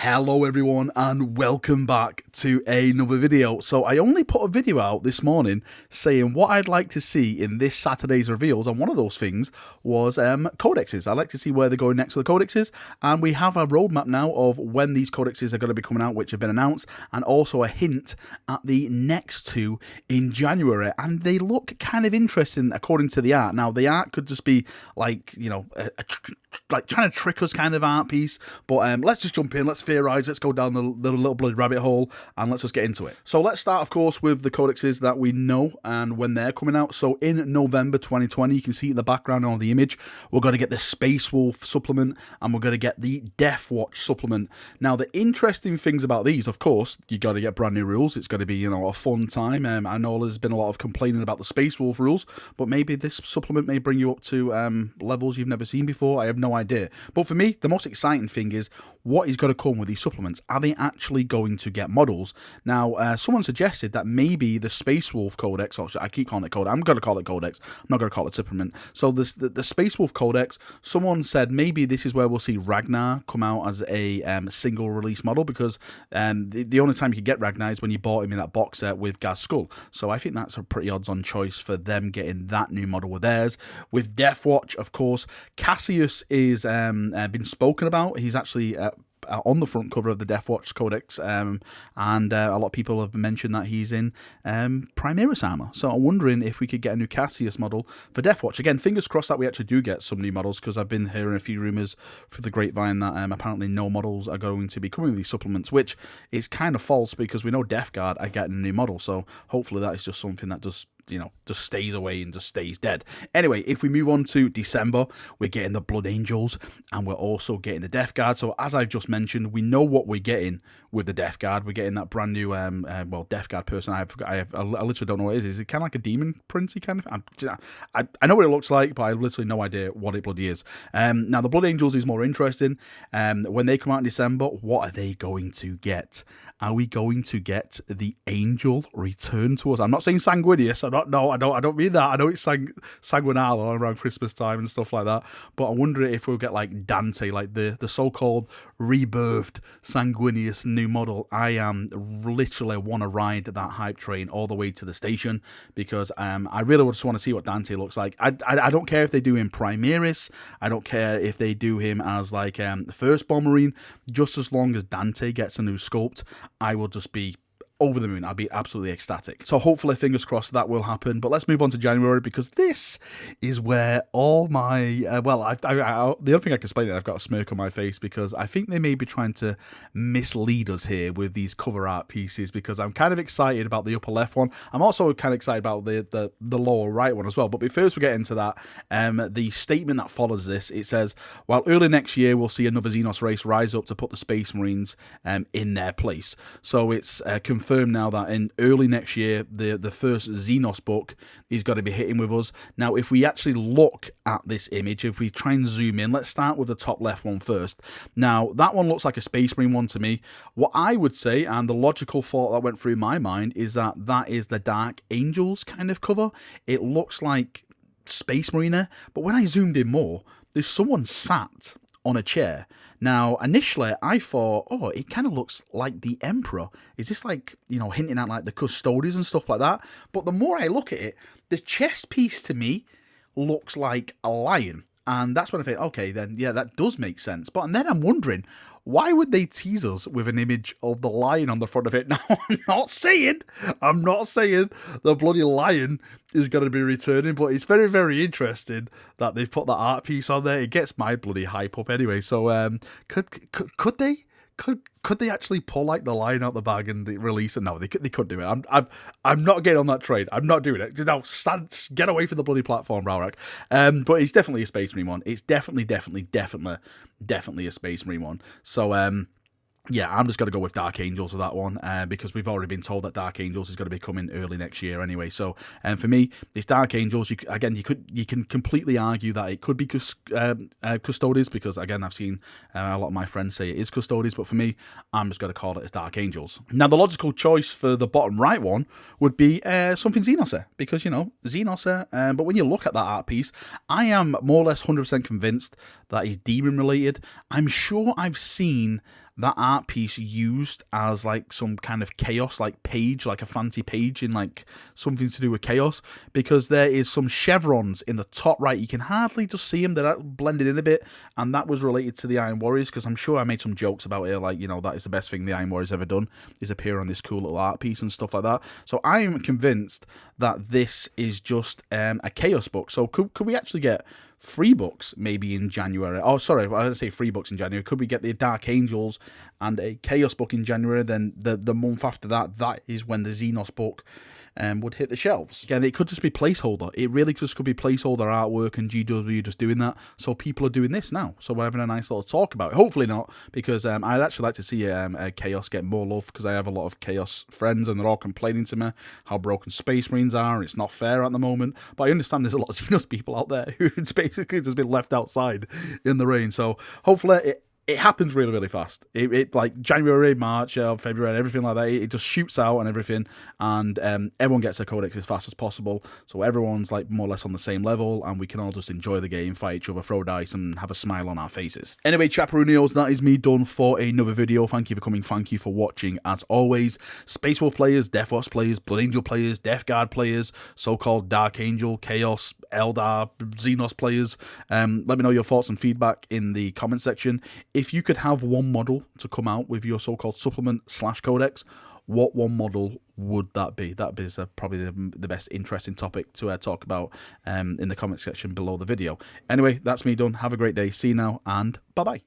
Hello everyone and welcome back to another video. So I only put a video out this morning saying what I'd like to see in this Saturday's reveals, and one of those things was codexes. I'd like to see where they're going next with the codexes, and we have a roadmap now of when these codexes are going to be coming out, which have been announced, and also a hint at the next two in January, and they look kind of interesting according to the art. Now the art could just be like, you know, like trying to trick us kind of art piece, but let's just jump in, let's theorize, let's go down the little bloody rabbit hole, and let's just get into it. So let's start, of course, with the codexes that we know and when they're coming out. So in November 2020, you can see in the background on the image, we're going to get the Space Wolf supplement, and we're going to get the Deathwatch supplement. Now the interesting things about these, of course, you got to get brand new rules. It's going to be, you know, a fun time. I know there's been a lot of complaining about the Space Wolf rules, but maybe this supplement may bring you up to levels you've never seen before. I have no idea. But for me, the most exciting thing is what is going to come with these supplements. Are they actually going to get models? Now, someone suggested that maybe the Space Wolf Codex, or I keep calling it Codex, I'm going to call it Codex, I'm not going to call it supplement. So the Space Wolf Codex, someone said maybe this is where we'll see Ragnar come out as a single release model, because the only time you could get Ragnar is when you bought him in that box set with Gaz Skull. So I think that's a pretty odds-on choice for them getting that new model with theirs. With Deathwatch, of course, Cassius is been spoken about. He's actually on the front cover of the Deathwatch Codex, and a lot of people have mentioned that he's in Primaris armor. So I'm wondering if we could get a new Cassius model for Deathwatch. Again, fingers crossed that we actually do get some new models, because I've been hearing a few rumours through the grapevine that apparently no models are going to be coming with these supplements, which is kind of false, because we know Deathguard are getting a new model. So hopefully that is just something that does, you know, just stays away and just stays dead. Anyway, if we move on to December, we're getting the Blood Angels, and we're also getting the Death Guard. So as I've just mentioned, we know what we're getting with the Death Guard. We're getting that brand new, Death Guard person. I literally don't know what it is. Is it kind of like a demon princey kind of? I know what it looks like, but I literally no idea what it bloody is. Now the Blood Angels is more interesting. When they come out in December, what are they going to get? Are we going to get the Angel return to us? I'm not saying sanguineous. I don't mean that. I know it's sanguinalo around Christmas time and stuff like that. But I wonder if we'll get like Dante, like the so-called rebirthed sanguineous new model. I literally want to ride that hype train all the way to the station, because I really just want to see what Dante looks like. I don't care if they do him Primaris. I don't care if they do him as like First Bomberine. Just as long as Dante gets a new sculpt, I will just be over the moon. I'll be absolutely ecstatic. So hopefully, fingers crossed, that will happen. But let's move on to January, because this is where all my the other thing I can explain it, I've got a smirk on my face, because I think they may be trying to mislead us here with these cover art pieces, because I'm kind of excited about the upper left one. I'm also kind of excited about the lower right one as well. But first we get into that, the statement that follows this, it says, while early next year we'll see another Xenos race rise up to put the Space Marines in their place. So it's confirmed now that in early next year, the first Xenos book is going to be hitting with us. Now, if we actually look at this image, if we try and zoom in, let's start with the top left one first. Now, that one looks like a Space Marine one to me. What I would say, and the logical thought that went through my mind, is that that is the Dark Angels kind of cover. It looks like Space Marine, but when I zoomed in more, there's someone sat on a chair. Now, initially, I thought, oh, it kind of looks like the Emperor. Is this like, you know, hinting at like the Custodes and stuff like that? But the more I look at it, the chest piece to me looks like a lion. And that's when I think, okay, then, yeah, that does make sense. But and then I'm wondering, why would they tease us with an image of the lion on the front of it? Now, I'm not saying the bloody lion is going to be returning, but it's very, very interesting that they've put that art piece on there. It gets my bloody hype up anyway. So, could they actually pull like the lion out the bag and release it? No, they couldn't do it. I'm not getting on that train. I'm not doing it. No, get away from the bloody platform, Valrak. But it's definitely a Space Marine one. It's definitely a Space Marine one. So yeah, I'm just going to go with Dark Angels with that one, because we've already been told that Dark Angels is going to be coming early next year anyway. So for me, it's Dark Angels. You can completely argue that it could be Custodes, because again, I've seen a lot of my friends say it is Custodes, but for me, I'm just going to call it as Dark Angels. Now, the logical choice for the bottom right one would be something Xenos, because, you know, Xenos, but when you look at that art piece, I am more or less 100% convinced that is demon related. I'm sure I've seen that art piece used as like some kind of chaos like page, like a fancy page in like something to do with chaos, because there is some chevrons in the top right. You can hardly just see them, they're blended in a bit, and that was related to the Iron Warriors, because I'm sure I made some jokes about it, like, you know, that is the best thing the Iron Warriors ever done, is appear on this cool little art piece and stuff like that. So I'm convinced that this is just a chaos book. So could we actually get 3 books maybe in January? Oh, sorry, I didn't say 3 books in January. Could we get the Dark Angels and a Chaos book in January? Then the month after that, that is when the Xenos book would hit the shelves. Again, it could just be placeholder. It really just could be placeholder artwork and GW just doing that. So people are doing this now. So we're having a nice little talk about it. Hopefully not, because I'd actually like to see a Chaos get more love, because I have a lot of Chaos friends and they're all complaining to me how broken Space Marines are and it's not fair at the moment. But I understand there's a lot of Xenos people out there who's basically just been left outside in the rain. So hopefully it happens really, really fast. It like January, March, February, everything like that. It just shoots out and everything, and everyone gets their codex as fast as possible. So everyone's like more or less on the same level, and we can all just enjoy the game, fight each other, throw dice, and have a smile on our faces. Anyway, Chaperoonios, that is me done for another video. Thank you for coming. Thank you for watching. As always, Space Wolf players, Deathwatch players, Blood Angel players, Deathguard players, so-called Dark Angel, Chaos, Eldar, Xenos players. Let me know your thoughts and feedback in the comment section. If you could have one model to come out with your so-called supplement/codex, what one model would that be? That is probably the best interesting topic to talk about in the comment section below the video. Anyway, that's me done. Have a great day. See you now, and bye-bye.